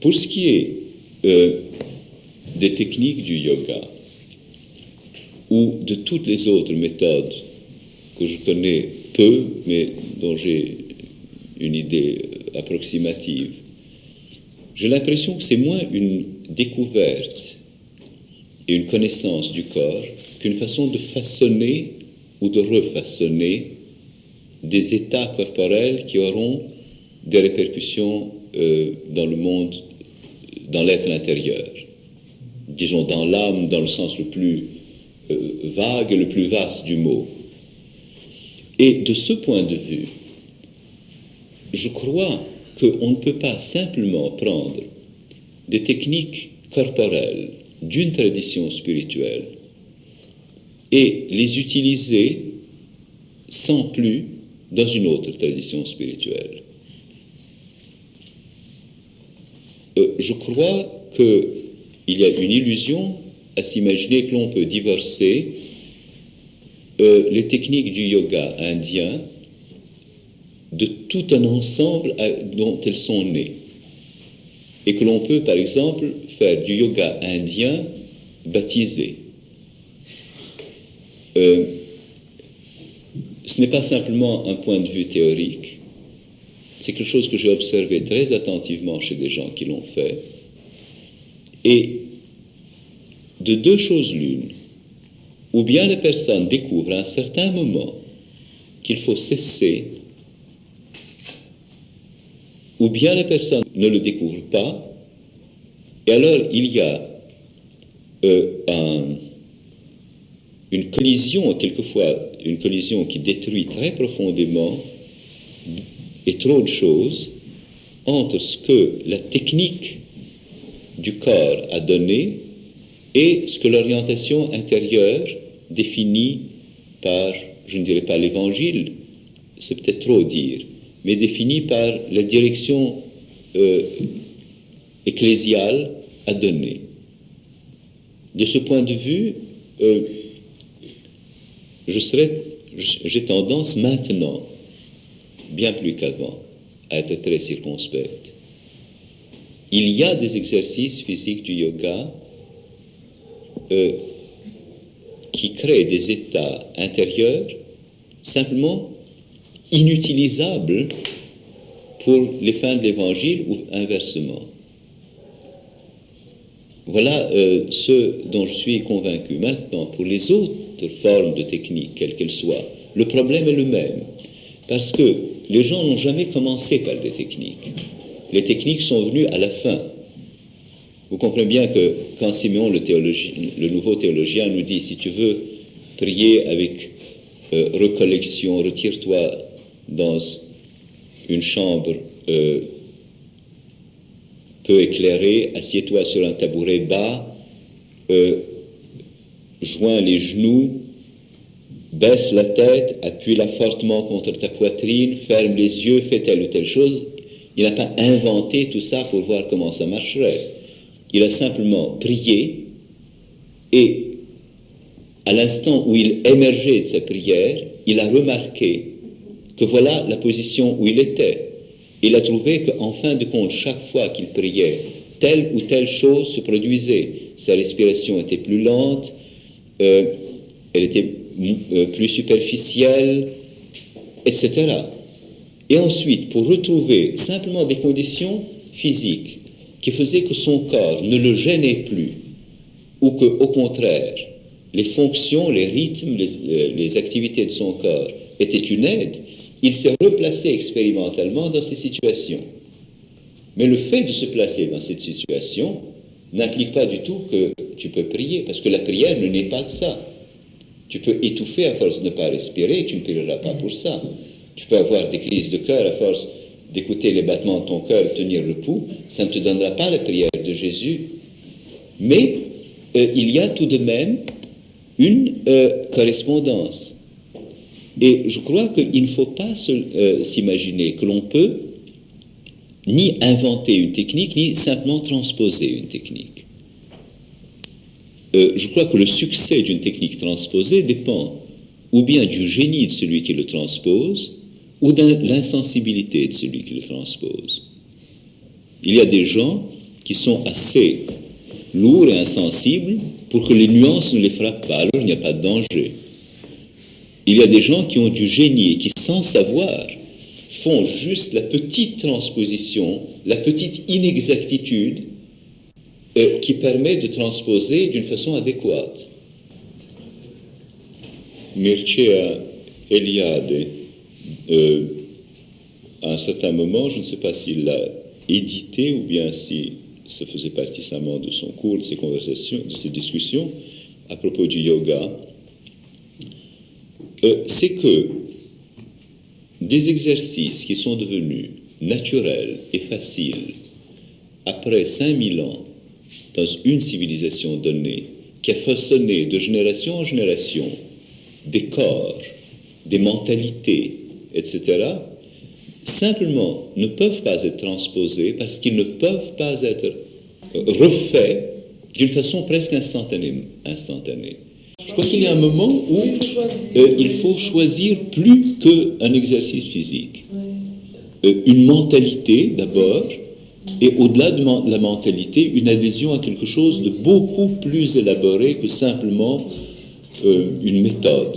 Pour ce qui est des techniques du yoga ou de toutes les autres méthodes que je connais peu, mais dont j'ai une idée approximative, j'ai l'impression que c'est moins une découverte et une connaissance du corps qu'une façon de façonner ou de refaçonner des états corporels qui auront des répercussions dans le monde, dans l'être intérieur. Disons dans l'âme, dans le sens le plus vague et le plus vaste du mot. Et de ce point de vue, je crois qu'on ne peut pas simplement prendre des techniques corporelles d'une tradition spirituelle et les utiliser sans plus dans une autre tradition spirituelle. Je crois qu'il y a une illusion à s'imaginer que l'on peut divorcer les techniques du yoga indien de tout un ensemble dont elles sont nées. Et que l'on peut, par exemple, faire du yoga indien baptisé. Ce n'est pas simplement un point de vue théorique, c'est quelque chose que j'ai observé très attentivement chez des gens qui l'ont fait. Et de deux choses l'une, ou bien la personne découvre à un certain moment qu'il faut cesser, ou bien la personne ne le découvre pas, et alors il y a une collision, quelquefois une collision qui détruit très profondément et trop de choses entre ce que la technique du corps a donné et ce que l'orientation intérieure définie par, je ne dirais pas l'évangile, c'est peut-être trop dire, mais définie par la direction ecclésiale a donné. De ce point de vue, j'ai tendance maintenant, bien plus qu'avant, à être très circonspect. Il y a des exercices physiques du yoga qui créent des états intérieurs simplement inutilisables pour les fins de l'évangile ou inversement. Voilà ce dont je suis convaincu. Maintenant, pour les autres formes de techniques, quelles qu'elles soient, le problème est le même. Parce que les gens n'ont jamais commencé par des techniques. Les techniques sont venues à la fin. Vous comprenez bien que quand Siméon, le nouveau théologien, nous dit, si tu veux prier avec recollection, retire-toi dans une chambre peu éclairée, assieds-toi sur un tabouret bas, joins les genoux, baisse la tête, appuie-la fortement contre ta poitrine, ferme les yeux, fais telle ou telle chose. Il n'a pas inventé tout ça pour voir comment ça marcherait. Il a simplement prié et à l'instant où il émergeait de sa prière, il a remarqué que voilà la position où il était. Il a trouvé qu'en fin de compte, chaque fois qu'il priait, telle ou telle chose se produisait. Sa respiration était plus lente, elle était plus superficielle, etc. Et ensuite, pour retrouver simplement des conditions physiques qui faisaient que son corps ne le gênait plus, ou que, au contraire, les fonctions, les rythmes, les activités de son corps étaient une aide, il s'est replacé expérimentalement dans ces situations. Mais le fait de se placer dans cette situation n'implique pas du tout que tu peux prier, parce que la prière ne naît pas de ça. Tu peux étouffer à force de ne pas respirer, et tu ne prieras pas pour ça. Tu peux avoir des crises de cœur à force d'écouter les battements de ton cœur, tenir le pouls, ça ne te donnera pas la prière de Jésus. Mais il y a tout de même une correspondance. Et je crois qu'il ne faut pas s'imaginer que l'on peut ni inventer une technique, ni simplement transposer une technique. Je crois que le succès d'une technique transposée dépend ou bien du génie de celui qui le transpose, ou de l'insensibilité de celui qui le transpose. Il y a des gens qui sont assez lourds et insensibles pour que les nuances ne les frappent pas. Alors il n'y a pas de danger. Il y a des gens qui ont du génie et qui, sans savoir, font juste la petite transposition, la petite inexactitude qui permet de transposer d'une façon adéquate. Mircea Eliade, à un certain moment, je ne sais pas s'il l'a édité ou bien si ça faisait partie seulement de son cours, de ses conversations, de ses discussions à propos du yoga, c'est que des exercices qui sont devenus naturels et faciles après 5000 ans dans une civilisation donnée, qui a façonné de génération en génération des corps, des mentalités, etc., simplement ne peuvent pas être transposés parce qu'ils ne peuvent pas être refaits d'une façon presque instantanée. Je crois qu'il y a un moment où il faut choisir plus qu'un exercice physique. Une mentalité d'abord, et au-delà de la mentalité, une adhésion à quelque chose de beaucoup plus élaboré que simplement une méthode.